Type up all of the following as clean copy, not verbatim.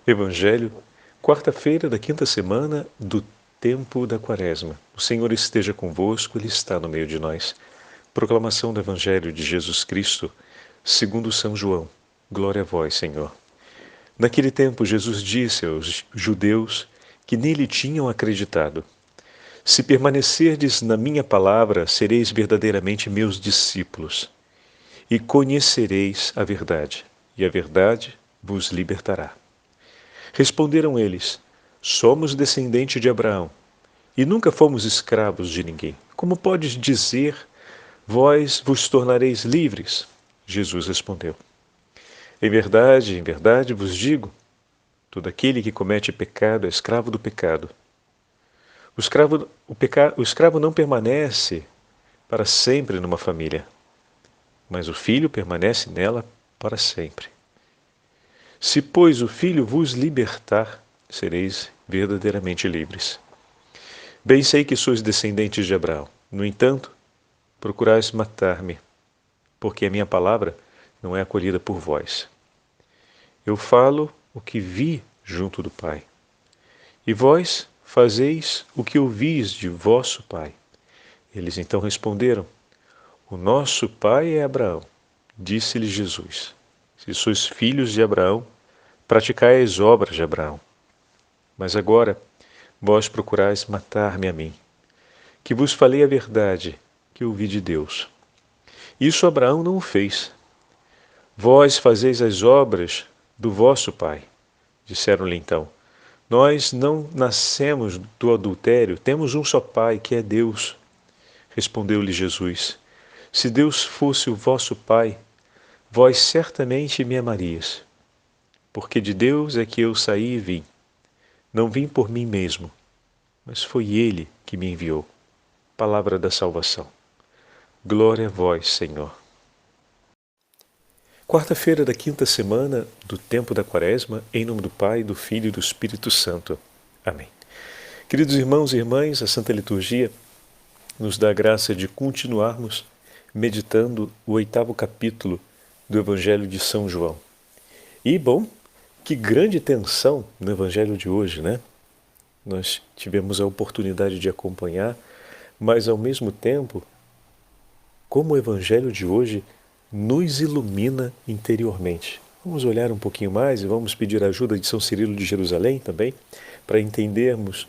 Evangelho, quarta-feira da quinta semana do tempo da Quaresma. O Senhor esteja convosco, Ele está no meio de nós. Proclamação do Evangelho de Jesus Cristo, segundo São João. Glória a vós, Senhor. Naquele tempo, Jesus disse aos judeus que nele tinham acreditado: Se permanecerdes na minha palavra, sereis verdadeiramente meus discípulos, e conhecereis a verdade, e a verdade vos libertará. Responderam eles: Somos descendentes de Abraão, e nunca fomos escravos de ninguém. Como podes dizer, vós vos tornareis livres? Jesus respondeu: em verdade vos digo, todo aquele que comete pecado é escravo do pecado. O escravo não permanece para sempre numa família, mas o filho permanece nela para sempre. Se, pois, o Filho vos libertar, sereis verdadeiramente livres. Bem sei que sois descendentes de Abraão. No entanto, procurais matar-me, porque a minha palavra não é acolhida por vós. Eu falo o que vi junto do Pai, e vós fazeis o que ouvis de vosso pai. Eles então responderam: O nosso pai é Abraão. Disse-lhe Jesus: Se sois filhos de Abraão, praticai as obras de Abraão. Mas agora vós procurais matar-me a mim, que vos falei a verdade que ouvi de Deus. Isso Abraão não o fez. Vós fazeis as obras do vosso pai. Disseram-lhe então: Nós não nascemos do adultério, temos um só pai, que é Deus. Respondeu-lhe Jesus: Se Deus fosse o vosso pai, vós certamente me amarias, porque de Deus é que eu saí e vim. Não vim por mim mesmo, mas foi Ele que me enviou. Palavra da salvação. Glória a vós, Senhor. Quarta-feira da quinta semana do tempo da Quaresma, em nome do Pai, do Filho e do Espírito Santo. Amém. Queridos irmãos e irmãs, a Santa Liturgia nos dá a graça de continuarmos meditando o 8º capítulo do Evangelho de São João. E, bom, que grande tensão no Evangelho de hoje, né? Nós tivemos a oportunidade de acompanhar, mas ao mesmo tempo, como o Evangelho de hoje nos ilumina interiormente. Vamos olhar um pouquinho mais e vamos pedir a ajuda de São Cirilo de Jerusalém também, para entendermos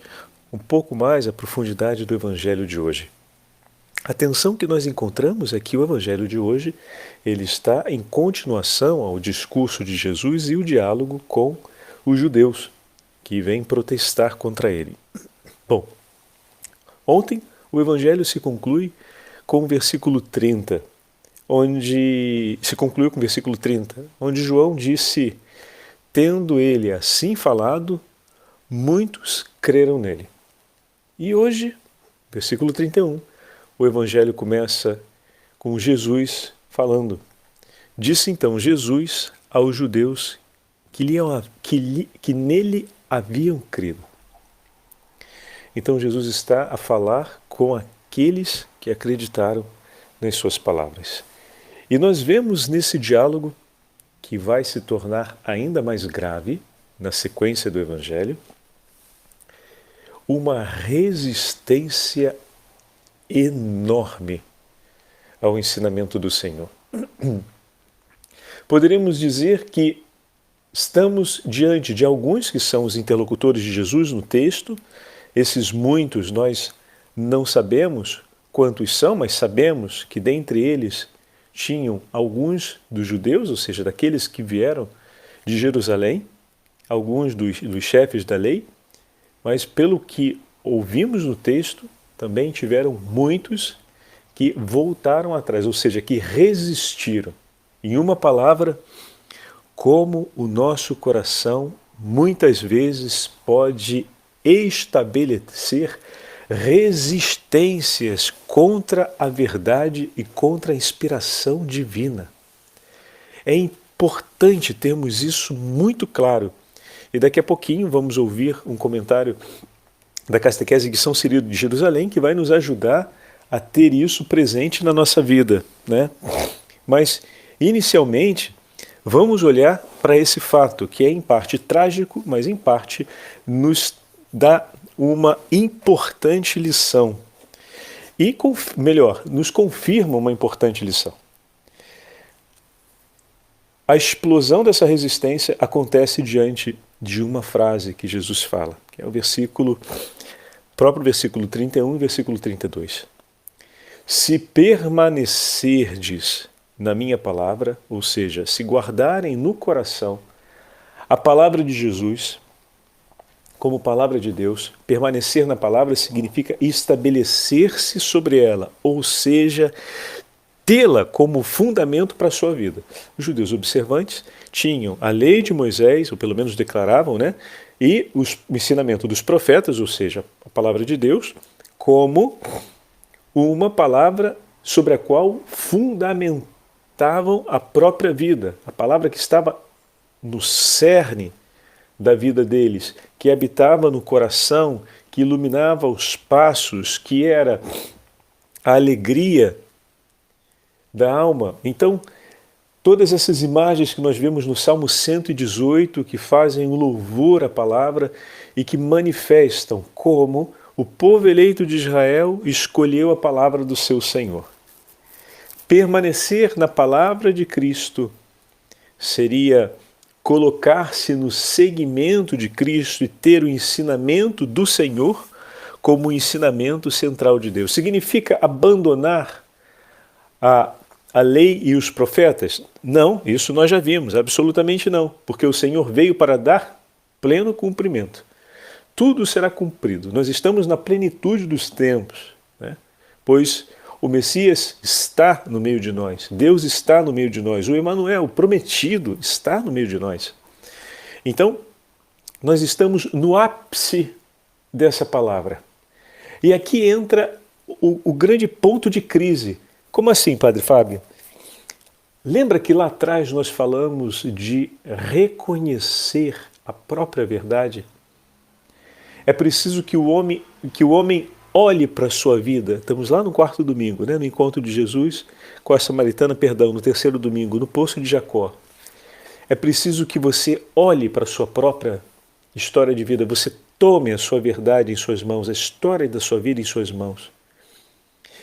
um pouco mais a profundidade do Evangelho de hoje. A tensão que nós encontramos é que o Evangelho de hoje ele está em continuação ao discurso de Jesus e o diálogo com os judeus, que vêm protestar contra ele. Bom, ontem o Evangelho se conclui com o versículo 30, onde João disse: Tendo ele assim falado, muitos creram nele. E hoje, versículo 31, o Evangelho começa com Jesus falando. Disse então Jesus aos judeus que nele haviam crido. Então Jesus está a falar com aqueles que acreditaram nas suas palavras. E nós vemos nesse diálogo, que vai se tornar ainda mais grave na sequência do Evangelho, uma resistência enorme ao ensinamento do Senhor. Poderíamos dizer que estamos diante de alguns que são os interlocutores de Jesus no texto. Esses muitos nós não sabemos quantos são, mas sabemos que dentre eles tinham alguns dos judeus, ou seja, daqueles que vieram de Jerusalém, alguns dos chefes da lei, mas pelo que ouvimos no texto, também tiveram muitos que voltaram atrás, ou seja, que resistiram. Em uma palavra, como o nosso coração muitas vezes pode estabelecer resistências contra a verdade e contra a inspiração divina. É importante termos isso muito claro. E daqui a pouquinho vamos ouvir um comentário da catequese de São Cirilo de Jerusalém, que vai nos ajudar a ter isso presente na nossa vida, né? Mas, inicialmente, vamos olhar para esse fato, que é em parte trágico, mas em parte nos dá uma importante lição. E, melhor, nos confirma uma importante lição. A explosão dessa resistência acontece diante de uma frase que Jesus fala, que é o próprio versículo 31 e versículo 32. Se permanecerdes na minha palavra, ou seja, se guardarem no coração a palavra de Jesus como palavra de Deus, permanecer na palavra significa estabelecer-se sobre ela, ou seja, tê-la como fundamento para a sua vida. Os judeus observantes tinham a lei de Moisés, ou pelo menos declaravam, né? E o ensinamento dos profetas, ou seja, a palavra de Deus, como uma palavra sobre a qual fundamentavam a própria vida, a palavra que estava no cerne da vida deles, que habitava no coração, que iluminava os passos, que era a alegria da alma. Então, todas essas imagens que nós vemos no Salmo 118, que fazem um louvor à palavra e que manifestam como o povo eleito de Israel escolheu a palavra do seu Senhor. Permanecer na palavra de Cristo seria colocar-se no seguimento de Cristo e ter o ensinamento do Senhor como o ensinamento central de Deus. Significa abandonar a lei e os profetas? Não, isso nós já vimos, absolutamente não, porque o Senhor veio para dar pleno cumprimento. Tudo será cumprido. Nós estamos na plenitude dos tempos, né? Pois o Messias está no meio de nós, Deus está no meio de nós, o Emanuel, o prometido, está no meio de nós. Então, nós estamos no ápice dessa palavra. E aqui entra o grande ponto de crise. Como assim, Padre Fábio? Lembra que lá atrás nós falamos de reconhecer a própria verdade? É preciso que o homem olhe para a sua vida. Estamos lá no quarto domingo, né, no encontro de Jesus com a samaritana, no terceiro domingo, no poço de Jacó. É preciso que você olhe para a sua própria história de vida, você tome a sua verdade em suas mãos, a história da sua vida em suas mãos.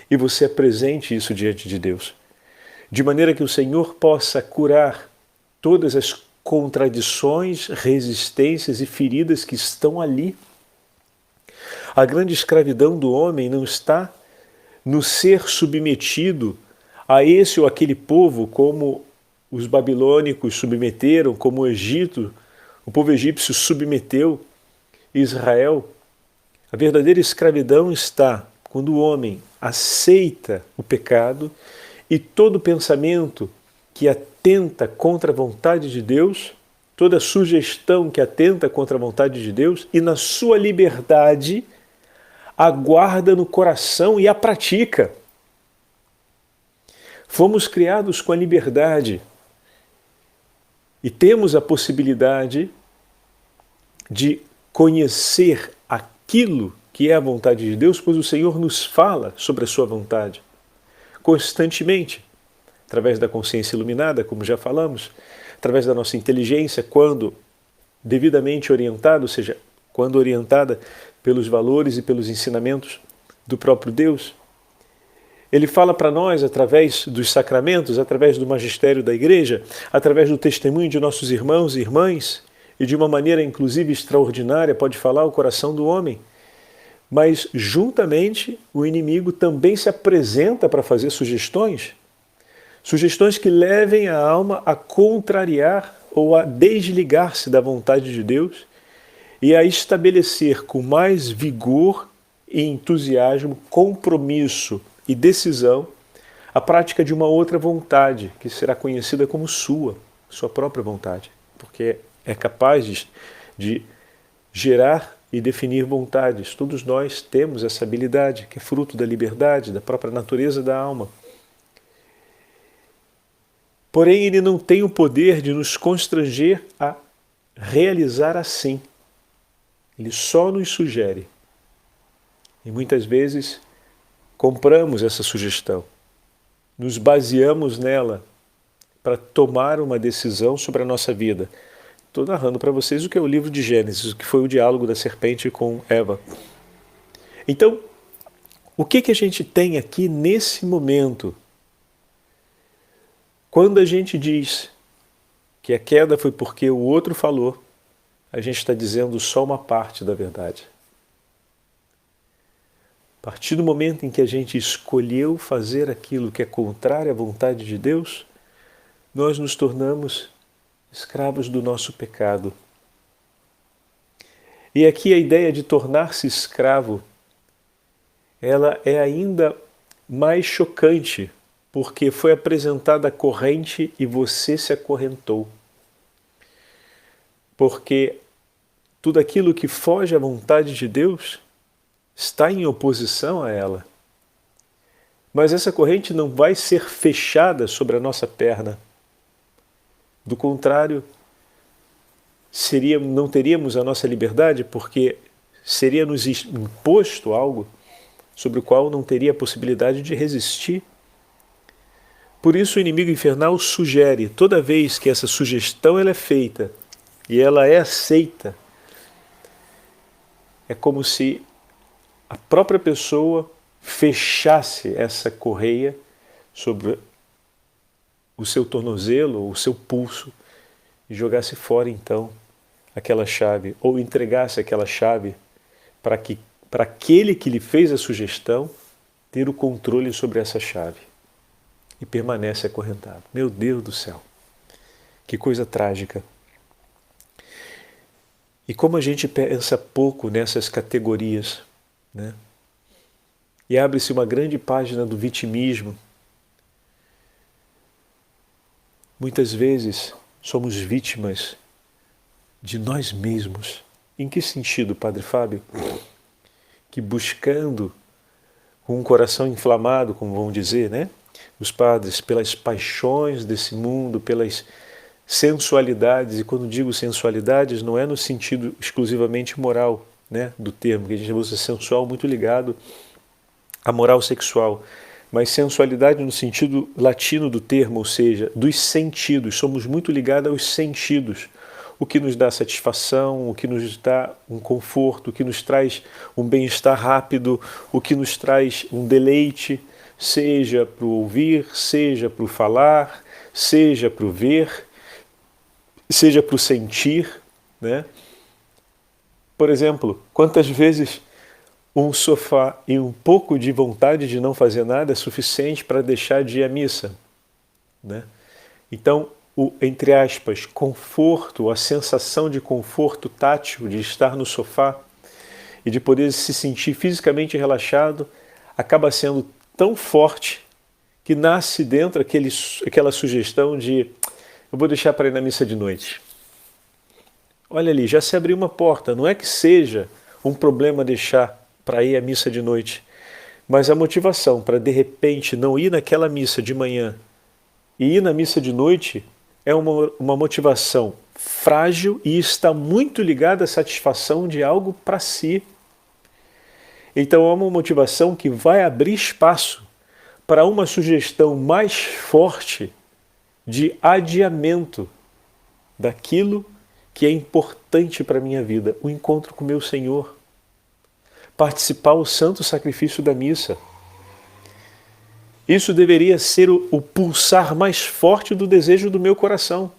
E você apresente isso diante de Deus, de maneira que o Senhor possa curar todas as contradições, resistências e feridas que estão ali. A grande escravidão do homem não está no ser submetido a esse ou aquele povo, como os babilônicos submeteram, como o povo egípcio submeteu Israel. A verdadeira escravidão está quando o homem aceita o pecado e todo pensamento que atenta contra a vontade de Deus, toda sugestão que atenta contra a vontade de Deus, e na sua liberdade a guarda no coração e a pratica. Fomos criados com a liberdade e temos a possibilidade de conhecer aquilo que é a vontade de Deus, pois o Senhor nos fala sobre a sua vontade constantemente, através da consciência iluminada, como já falamos, através da nossa inteligência, quando devidamente orientada, ou seja, quando orientada pelos valores e pelos ensinamentos do próprio Deus. Ele fala para nós através dos sacramentos, através do magistério da igreja, através do testemunho de nossos irmãos e irmãs, e de uma maneira inclusive extraordinária pode falar ao coração do homem. Mas juntamente o inimigo também se apresenta para fazer sugestões que levem a alma a contrariar ou a desligar-se da vontade de Deus e a estabelecer com mais vigor e entusiasmo, compromisso e decisão a prática de uma outra vontade, que será conhecida como sua própria vontade, porque é capaz de gerar e definir vontades. Todos nós temos essa habilidade, que é fruto da liberdade, da própria natureza da alma. Porém, ele não tem o poder de nos constranger a realizar assim. Ele só nos sugere. E muitas vezes compramos essa sugestão, nos baseamos nela para tomar uma decisão sobre a nossa vida. Estou narrando para vocês o que é o livro de Gênesis, o que foi o diálogo da serpente com Eva. Então, o que a gente tem aqui nesse momento? Quando a gente diz que a queda foi porque o outro falou, a gente está dizendo só uma parte da verdade. A partir do momento em que a gente escolheu fazer aquilo que é contrário à vontade de Deus, nós nos tornamos escravos do nosso pecado. E aqui a ideia de tornar-se escravo, ela é ainda mais chocante, porque foi apresentada a corrente e você se acorrentou. Porque tudo aquilo que foge à vontade de Deus está em oposição a ela. Mas essa corrente não vai ser fechada sobre a nossa perna. Do contrário, não teríamos a nossa liberdade, porque seria nos imposto algo sobre o qual não teria a possibilidade de resistir. Por isso o inimigo infernal sugere, toda vez que essa sugestão ela é feita e ela é aceita, é como se a própria pessoa fechasse essa correia sobre o seu tornozelo ou o seu pulso e jogasse fora então aquela chave, ou entregasse aquela chave para aquele que lhe fez a sugestão ter o controle sobre essa chave. E permanece acorrentado. Meu Deus do céu, que coisa trágica. E como a gente pensa pouco nessas categorias, né? E abre-se uma grande página do vitimismo. Muitas vezes somos vítimas de nós mesmos. Em que sentido, Padre Fábio? Que buscando, com um coração inflamado, como vão dizer, né? Os padres, pelas paixões desse mundo, pelas sensualidades, e quando digo sensualidades, não é no sentido exclusivamente moral, né, do termo, que a gente usa sensual muito ligado à moral sexual, mas sensualidade no sentido latino do termo, ou seja, dos sentidos, somos muito ligados aos sentidos, o que nos dá satisfação, o que nos dá um conforto, o que nos traz um bem-estar rápido, o que nos traz um deleite, seja para o ouvir, seja para o falar, seja para o ver, seja para o sentir, né? Por exemplo, quantas vezes um sofá e um pouco de vontade de não fazer nada é suficiente para deixar de ir à missa, né? Então, entre aspas, conforto, a sensação de conforto tátil de estar no sofá e de poder se sentir fisicamente relaxado acaba sendo tão forte que nasce dentro aquela sugestão de eu vou deixar para ir na missa de noite. Olha ali, já se abriu uma porta. Não é que seja um problema deixar para ir à missa de noite, mas a motivação para de repente não ir naquela missa de manhã e ir na missa de noite é uma motivação frágil e está muito ligada à satisfação de algo para si. Então é uma motivação que vai abrir espaço para uma sugestão mais forte de adiamento daquilo que é importante para a minha vida, o encontro com o meu Senhor, participar do santo sacrifício da missa. Isso deveria ser o pulsar mais forte do desejo do meu coração.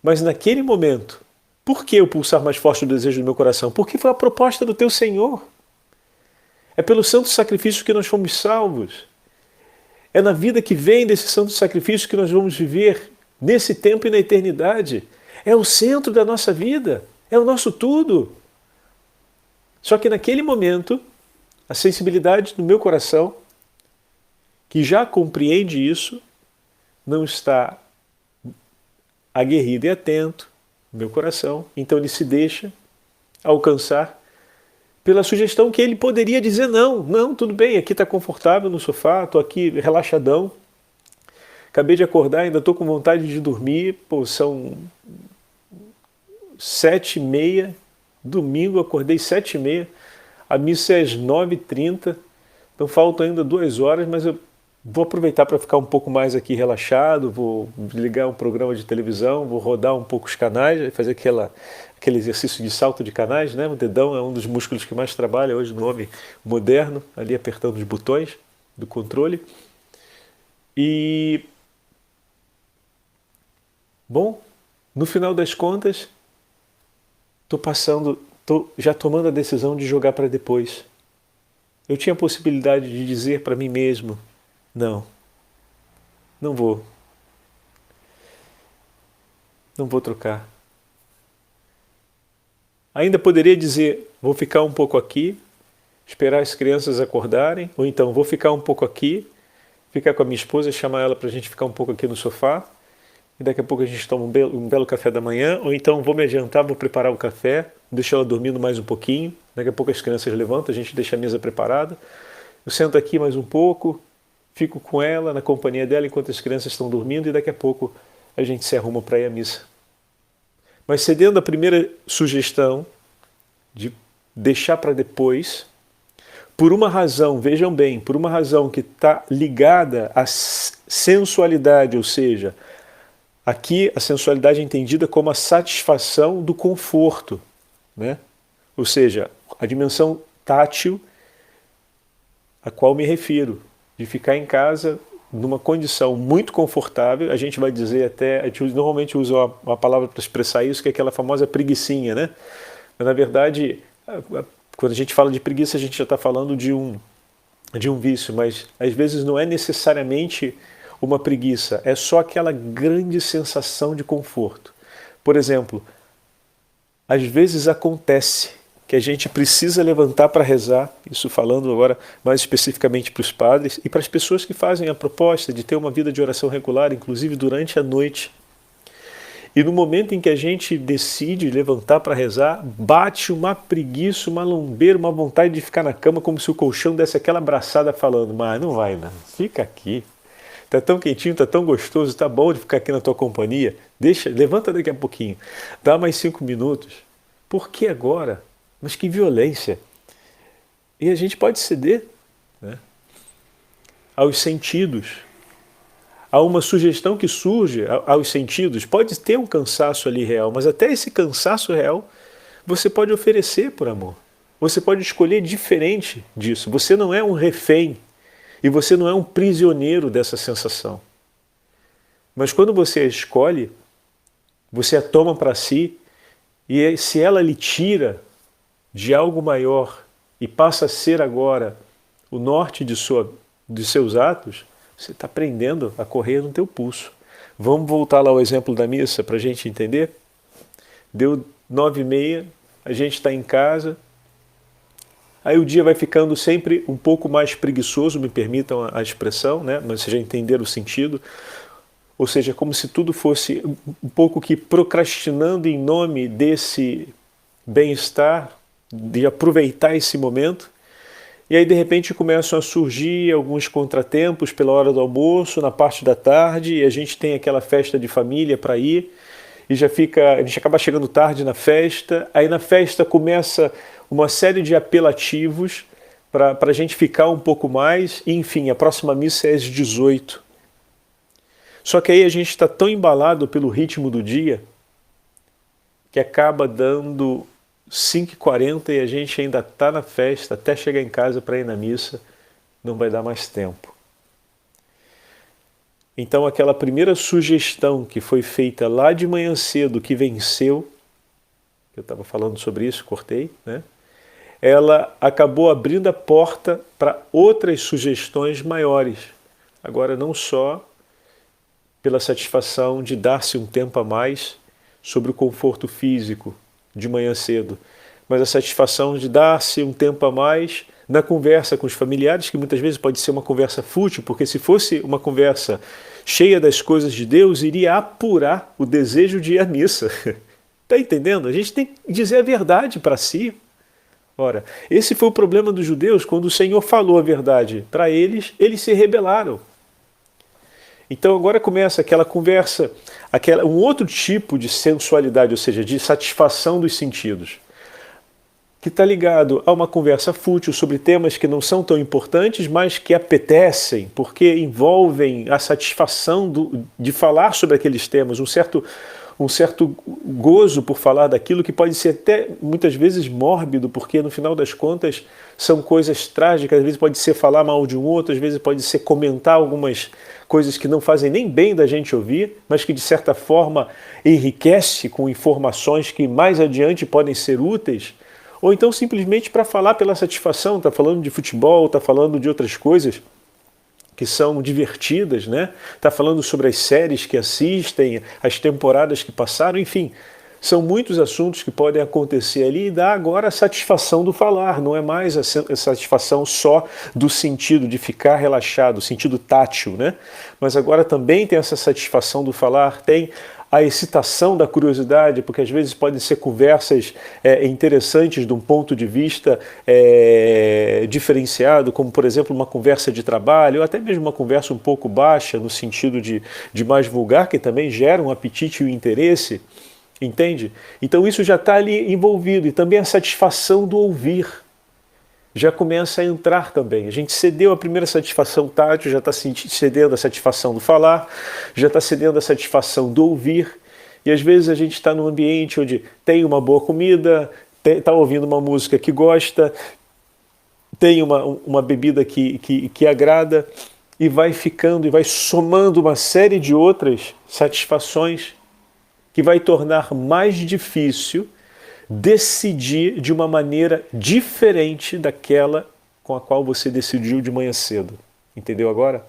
Mas naquele momento, por que o pulsar mais forte do desejo do meu coração? Porque foi a proposta do teu Senhor. É pelo santo sacrifício que nós fomos salvos. É na vida que vem desse santo sacrifício que nós vamos viver nesse tempo e na eternidade. É o centro da nossa vida, é o nosso tudo. Só que naquele momento, a sensibilidade do meu coração, que já compreende isso, não está aguerrido e atento, no meu coração, então ele se deixa alcançar pela sugestão que ele poderia dizer não, tudo bem, aqui está confortável no sofá, estou aqui relaxadão, acabei de acordar, ainda estou com vontade de dormir, são 7h30, domingo acordei 7h30, a missa é às 9h30, então faltam ainda 2 horas, mas eu vou aproveitar para ficar um pouco mais aqui relaxado, vou ligar um programa de televisão, vou rodar um pouco os canais, fazer aquele exercício de salto de canais, né? O dedão é um dos músculos que mais trabalha hoje no homem moderno, ali apertando os botões do controle. E, bom, no final das contas, estou já tomando a decisão de jogar para depois. Eu tinha a possibilidade de dizer para mim mesmo, não, não vou, não vou trocar. Ainda poderia dizer, vou ficar um pouco aqui, esperar as crianças acordarem, ou então vou ficar um pouco aqui, ficar com a minha esposa, chamar ela para a gente ficar um pouco aqui no sofá, e daqui a pouco a gente toma um belo café da manhã, ou então vou me adiantar, vou preparar o café, deixo ela dormindo mais um pouquinho, daqui a pouco as crianças levantam, a gente deixa a mesa preparada, eu sento aqui mais um pouco, fico com ela, na companhia dela, enquanto as crianças estão dormindo, e daqui a pouco a gente se arruma para ir à missa. Mas cedendo a primeira sugestão de deixar para depois, por uma razão, vejam bem, por uma razão que está ligada à sensualidade, ou seja, aqui a sensualidade é entendida como a satisfação do conforto, né? Ou seja, a dimensão tátil a qual me refiro, de ficar em casa numa condição muito confortável, a gente vai dizer até, a gente normalmente usa uma palavra para expressar isso, que é aquela famosa preguicinha, né? Mas na verdade, quando a gente fala de preguiça, a gente já está falando de um vício, mas às vezes não é necessariamente uma preguiça, é só aquela grande sensação de conforto. Por exemplo, às vezes acontece que a gente precisa levantar para rezar, isso falando agora mais especificamente para os padres e para as pessoas que fazem a proposta de ter uma vida de oração regular, inclusive durante a noite. E no momento em que a gente decide levantar para rezar, bate uma preguiça, uma lombeira, uma vontade de ficar na cama como se o colchão desse aquela abraçada falando, mas não vai não, fica aqui. Tá tão quentinho, tá tão gostoso, tá bom de ficar aqui na tua companhia. Deixa, levanta daqui a pouquinho, dá mais 5 minutos. Por que agora? Mas que violência! E a gente pode ceder, né, aos sentidos. Há uma sugestão que surge aos sentidos. Pode ter um cansaço ali real, mas até esse cansaço real você pode oferecer por amor. Você pode escolher diferente disso. Você não é um refém e você não é um prisioneiro dessa sensação. Mas quando você a escolhe, você a toma para si, e se ela lhe tira de algo maior e passa a ser agora o norte de seus atos, você está aprendendo a correr no teu pulso. Vamos voltar lá ao exemplo da missa para a gente entender? Deu 9h30, a gente está em casa, aí o dia vai ficando sempre um pouco mais preguiçoso, me permitam a expressão, né? Mas vocês já entenderam o sentido. Ou seja, como se tudo fosse um pouco que procrastinando em nome desse bem-estar, de aproveitar esse momento, e aí de repente começam a surgir alguns contratempos pela hora do almoço, na parte da tarde, e a gente tem aquela festa de família para ir, e a gente acaba chegando tarde na festa, aí na festa começa uma série de apelativos para a gente ficar um pouco mais, e enfim, a próxima missa é às 18. Só que aí a gente está tão embalado pelo ritmo do dia que acaba dando 5h40 e a gente ainda está na festa, até chegar em casa para ir na missa, não vai dar mais tempo. Então aquela primeira sugestão que foi feita lá de manhã cedo, que venceu, eu estava falando sobre isso, cortei, né? Ela acabou abrindo a porta para outras sugestões maiores. Agora não só pela satisfação de dar-se um tempo a mais sobre o conforto físico de manhã cedo, mas a satisfação de dar-se um tempo a mais na conversa com os familiares, que muitas vezes pode ser uma conversa fútil, porque se fosse uma conversa cheia das coisas de Deus, iria apurar o desejo de ir à missa. Está entendendo? A gente tem que dizer a verdade para si. Ora, esse foi o problema dos judeus, quando o Senhor falou a verdade para eles, eles se rebelaram. Então agora começa aquela conversa, um outro tipo de sensualidade, ou seja, de satisfação dos sentidos. que está ligado a uma conversa fútil sobre temas que não são tão importantes, mas que apetecem, porque envolvem a satisfação de falar sobre aqueles temas, um certo gozo por falar daquilo que pode ser até muitas vezes mórbido, porque no final das contas são coisas trágicas, às vezes pode ser falar mal de um outro, às vezes pode ser comentar algumas coisas que não fazem nem bem da gente ouvir, mas que de certa forma enriquece com informações que mais adiante podem ser úteis, ou então simplesmente para falar pela satisfação, está falando de futebol, está falando de outras coisas que são divertidas, né? Está falando sobre as séries que assistem, as temporadas que passaram, enfim. São muitos assuntos que podem acontecer ali e dá agora a satisfação do falar, não é mais a satisfação só do sentido de ficar relaxado, o sentido tátil, né? Mas agora também tem essa satisfação do falar, tem a excitação da curiosidade, porque às vezes podem ser conversas interessantes de um ponto de vista diferenciado, como por exemplo uma conversa de trabalho, ou até mesmo uma conversa um pouco baixa, no sentido de mais vulgar, que também gera um apetite e um interesse, entende? Então isso já está ali envolvido, e também a satisfação do ouvir já começa a entrar também. A gente cedeu a primeira satisfação tátil, já está cedendo a satisfação do falar, já está cedendo a satisfação do ouvir, e às vezes a gente está num ambiente onde tem uma boa comida, está ouvindo uma música que gosta, tem uma bebida que agrada, e vai ficando, e vai somando uma série de outras satisfações que vai tornar mais difícil decidir de uma maneira diferente daquela com a qual você decidiu de manhã cedo. Entendeu agora?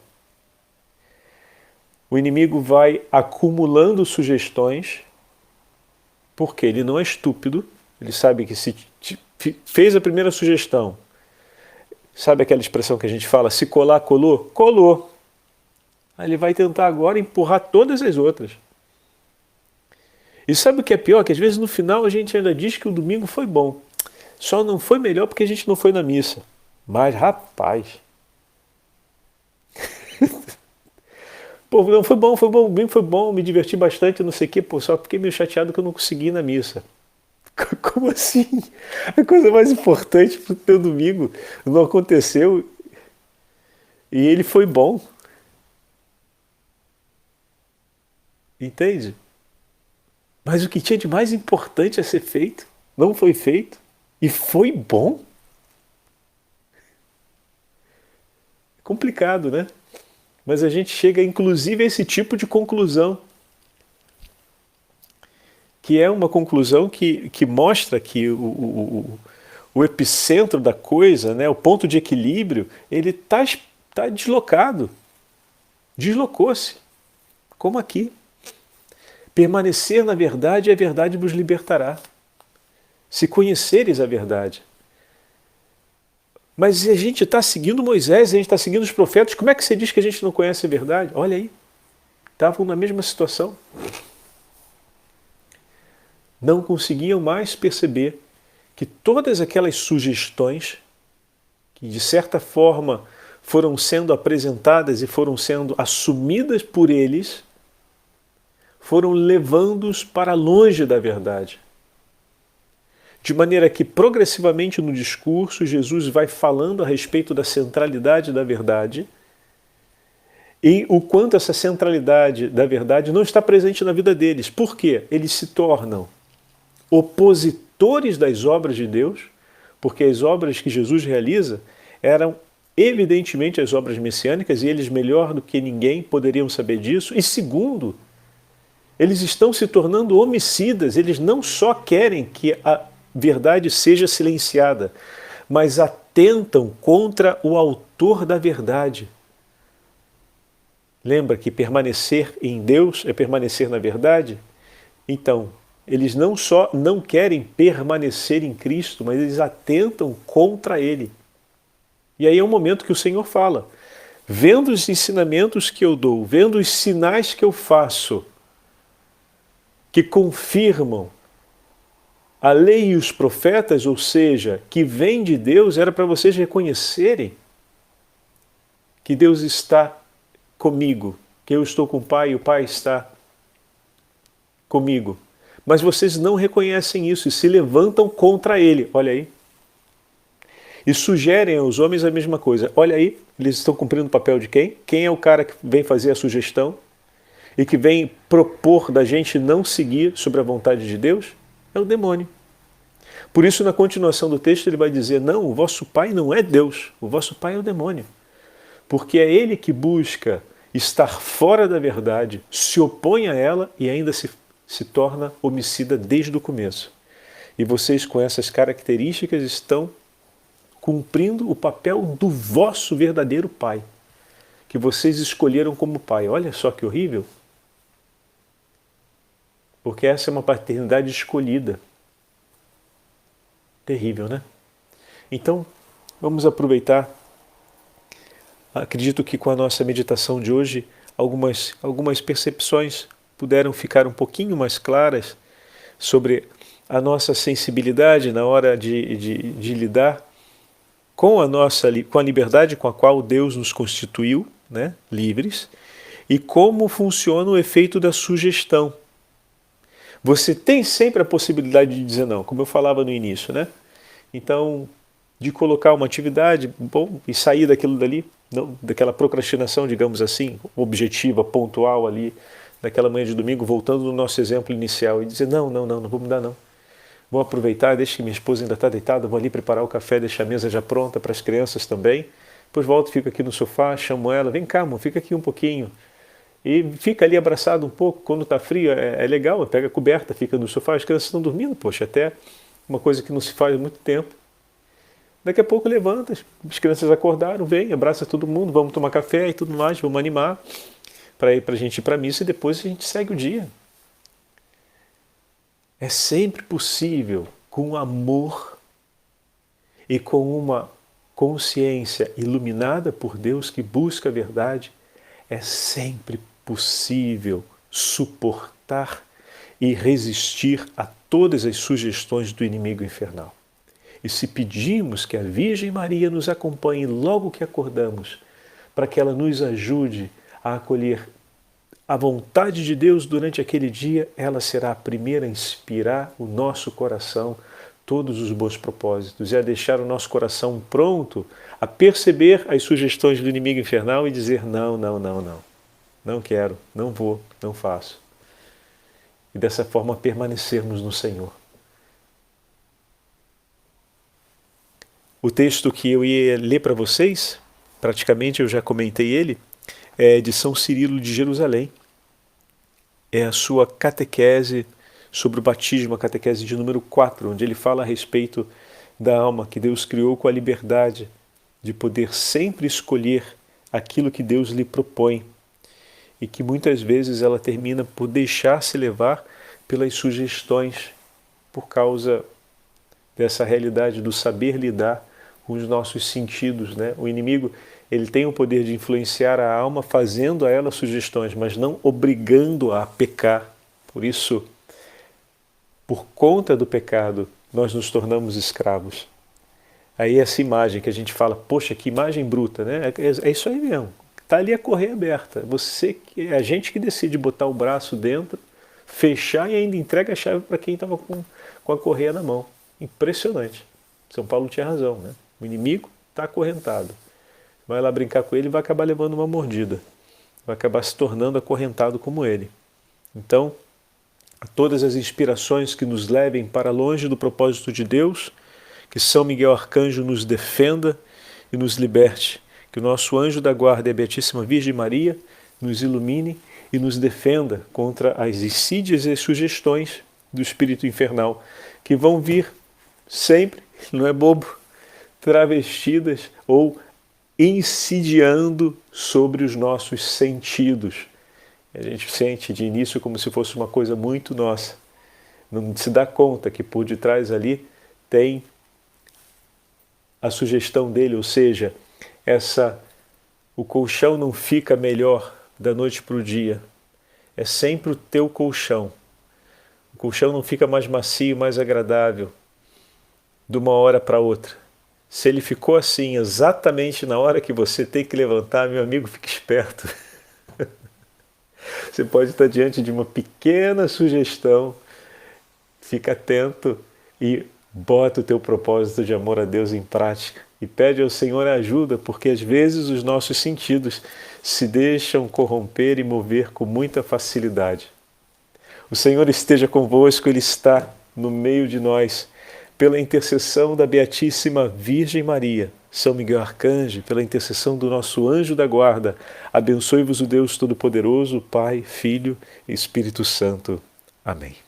O inimigo vai acumulando sugestões, porque ele não é estúpido, ele sabe que se fez a primeira sugestão, sabe aquela expressão que a gente fala, se colar, colou? Colou. Aí ele vai tentar agora empurrar todas as outras. E sabe o que é pior? Que às vezes no final a gente ainda diz que o domingo foi bom. Só não foi melhor porque a gente não foi na missa. Mas, rapaz... Pô, não, foi bom, o domingo foi bom, me diverti bastante, não sei o quê, pô, só fiquei meio chateado que eu não consegui ir na missa. Como assim? A coisa mais importante pro teu domingo não aconteceu e ele foi bom. Entende? Mas o que tinha de mais importante a ser feito não foi feito e foi bom? É complicado, né? Mas a gente chega inclusive a esse tipo de conclusão, que é uma conclusão que mostra que o epicentro da coisa, né, o ponto de equilíbrio, ele tá deslocado, deslocou-se, como aqui. Permanecer na verdade, a verdade vos libertará. Se conheceres a verdade. Mas a gente está seguindo Moisés, a gente está seguindo os profetas, como é que você diz que a gente não conhece a verdade? Olha aí, estavam na mesma situação. Não conseguiam mais perceber que todas aquelas sugestões, que de certa forma foram sendo apresentadas e foram sendo assumidas por eles, foram levando-os para longe da verdade. De maneira que, progressivamente no discurso, Jesus vai falando a respeito da centralidade da verdade e o quanto essa centralidade da verdade não está presente na vida deles. Por quê? Eles se tornam opositores das obras de Deus, porque as obras que Jesus realiza eram evidentemente as obras messiânicas e eles, melhor do que ninguém, poderiam saber disso. E segundo, eles estão se tornando homicidas, eles não só querem que a verdade seja silenciada, mas atentam contra o autor da verdade. Lembra que permanecer em Deus é permanecer na verdade? Então, eles não só não querem permanecer em Cristo, mas eles atentam contra Ele. E aí é um momento que o Senhor fala, vendo os ensinamentos que eu dou, vendo os sinais que eu faço, que confirmam a lei e os profetas, ou seja, que vem de Deus, era para vocês reconhecerem que Deus está comigo, que eu estou com o Pai e o Pai está comigo. Mas vocês não reconhecem isso e se levantam contra Ele. Olha aí, e sugerem aos homens a mesma coisa. Olha aí, eles estão cumprindo o papel de quem? Quem é o cara que vem fazer a sugestão e que vem propor da gente não seguir sobre a vontade de Deus? É o demônio. Por isso, na continuação do texto, ele vai dizer, não, o vosso pai não é Deus, o vosso pai é o demônio. Porque é ele que busca estar fora da verdade, se opõe a ela e ainda se torna homicida desde o começo. E vocês, com essas características, estão cumprindo o papel do vosso verdadeiro pai, que vocês escolheram como pai. Olha só que horrível. Porque essa é uma paternidade escolhida. Terrível, né? Então, vamos aproveitar. Acredito que com a nossa meditação de hoje, algumas percepções puderam ficar um pouquinho mais claras sobre a nossa sensibilidade na hora de lidar com a liberdade com a qual Deus nos constituiu, né, livres, e como funciona o efeito da sugestão. Você tem sempre a possibilidade de dizer não, como eu falava no início, né? Então, de colocar uma atividade, bom, e sair daquilo dali, não, daquela procrastinação, digamos assim, objetiva, pontual ali, daquela manhã de domingo, voltando no nosso exemplo inicial, e dizer, não vou mudar não. Vou aproveitar, deixa que minha esposa ainda está deitada, vou ali preparar o café, deixar a mesa já pronta para as crianças também. Depois volto, fico aqui no sofá, chamo ela, vem cá, amor, fica aqui um pouquinho. E fica ali abraçado um pouco, quando está frio, é legal, pega a coberta, fica no sofá, as crianças estão dormindo, poxa, até uma coisa que não se faz há muito tempo. Daqui a pouco levanta, as crianças acordaram, vem, abraça todo mundo, vamos tomar café e tudo mais, vamos animar para a gente ir para a missa e depois a gente segue o dia. É sempre possível, com amor e com uma consciência iluminada por Deus que busca a verdade, é sempre possível suportar e resistir a todas as sugestões do inimigo infernal. E se pedimos que a Virgem Maria nos acompanhe logo que acordamos, para que ela nos ajude a acolher a vontade de Deus durante aquele dia, ela será a primeira a inspirar o nosso coração todos os bons propósitos e a deixar o nosso coração pronto a perceber as sugestões do inimigo infernal e dizer não quero, não vou, não faço. E dessa forma permanecermos no Senhor. O texto que eu ia ler para vocês, praticamente eu já comentei ele, é de São Cirilo de Jerusalém. É a sua catequese sobre o batismo, a catequese de número 4, onde ele fala a respeito da alma que Deus criou com a liberdade de poder sempre escolher aquilo que Deus lhe propõe e que muitas vezes ela termina por deixar-se levar pelas sugestões por causa dessa realidade do saber lidar com os nossos sentidos, né? O inimigo, ele tem o poder de influenciar a alma fazendo a ela sugestões, mas não obrigando-a a pecar. Por isso, por conta do pecado, nós nos tornamos escravos. Aí essa imagem que a gente fala, poxa, que imagem bruta, né? É isso aí mesmo. Está ali a correia aberta. É a gente que decide botar o braço dentro, fechar e ainda entrega a chave para quem estava com a correia na mão. Impressionante. São Paulo tinha razão, né? O inimigo está acorrentado. Vai lá brincar com ele e vai acabar levando uma mordida. Vai acabar se tornando acorrentado como ele. Então, a todas as inspirações que nos levem para longe do propósito de Deus, que São Miguel Arcanjo nos defenda e nos liberte. Que o nosso anjo da guarda e a Beatíssima Virgem Maria nos ilumine e nos defenda contra as insídias e as sugestões do espírito infernal, que vão vir sempre, não é bobo, travestidas ou insidiando sobre os nossos sentidos. A gente sente de início como se fosse uma coisa muito nossa. Não se dá conta que por detrás ali tem a sugestão dele, ou seja, o colchão não fica melhor da noite para o dia. É sempre o teu colchão. O colchão não fica mais macio, mais agradável de uma hora para outra. Se ele ficou assim exatamente na hora que você tem que levantar, meu amigo, fique esperto. Você pode estar diante de uma pequena sugestão, fica atento e bota o teu propósito de amor a Deus em prática. e pede ao Senhor ajuda, porque às vezes os nossos sentidos se deixam corromper e mover com muita facilidade. O Senhor esteja convosco, Ele está no meio de nós. Pela intercessão da Beatíssima Virgem Maria, São Miguel Arcanjo, pela intercessão do nosso anjo da guarda, abençoe-vos o Deus Todo-Poderoso, Pai, Filho e Espírito Santo. Amém.